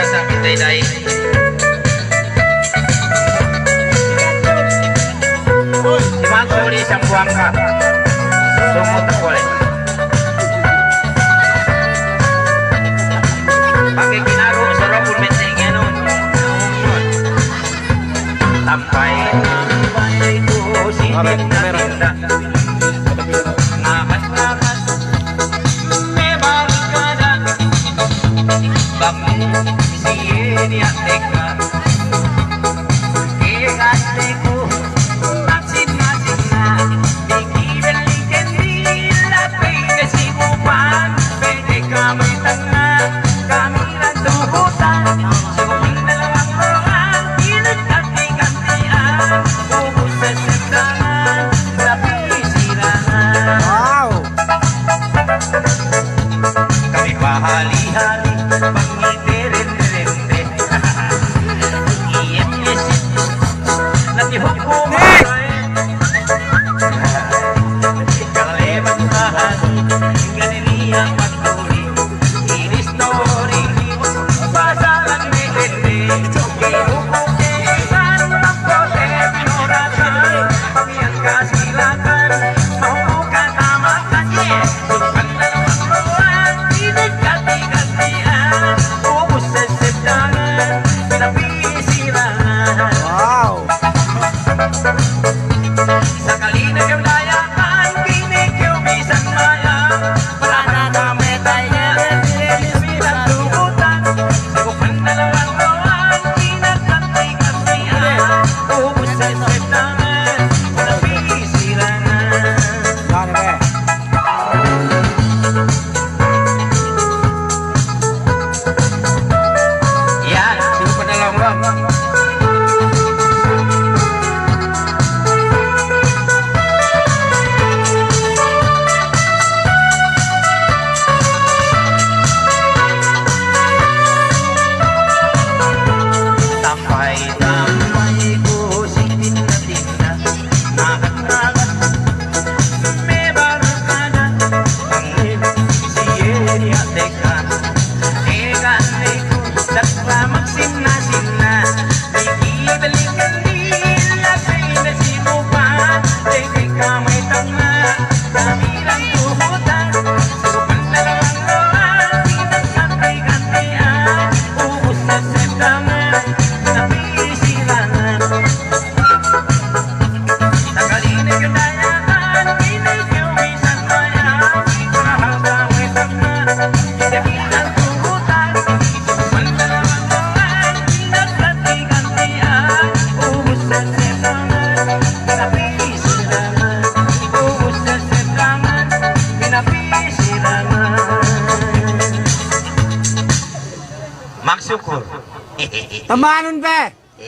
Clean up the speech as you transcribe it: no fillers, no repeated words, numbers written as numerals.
sasakit day-day. Si Mansuri isang buwang ka. Sumut ako ulit. Pagka ginaro sa rapul mentingin nun. Tampay ko sipin na tinda. Nakas-nakas may barikada. Bakit siya niya teka. Ikaste ko masin-masin na. Bigibalikan nila pwede simupan. Pwede kami tanga. Kami lang tuhutan. Suming dalawang rohan. Pinagkati-kantian. Ubus sa sandangan. Sa pisirangan. Kami pahali-hali. Pangiti-rin-rin-rin. Iyem-yesit. Natihok ko maray. Kaleban-tahan. Ganiliya pagturi. Inis-nori. Pasalan ni-tindi. Kinukukisan. Tapos pinurasan. Pagyan kasilakan. Mahubukan tamakan. Sulpan dalawang ruwan. Pinagkati-katian. Ubus sa septangan. Pinapisirangan. Sakali na kayong layakan, kinig yung bisan mayang. Para na metaya, pinipisiran tugutan. Sagupan dalawang rohan, pinagkati-katian. Ubus sa septangan, pinapisirangan. Yan, sino pa dalawang rohan? Tambay ko sipin na tinda. Nakat-nakat may barukada. Pangit siya niya teka. Ikanay ko dakla magsinna-sinna. Bigibalikan nila pwede simupan. Pwede kamay tanga. Kami lang tuhutan. Surupan dalawang rohan. Pinagkantay-kantayan. Ubus sa septangan. Pinapisirangan. Nakalinig yung dayakan. Kinig yung isang bayan. Mahal kami tanga. Dakilang tugutan. Supan dalawang rohan. Pinagkati-kantian. Ubus sa septangan. Pinapisirangan. Ubus sa septangan. Pinapisirangan. Magsyukur. Tamanon be!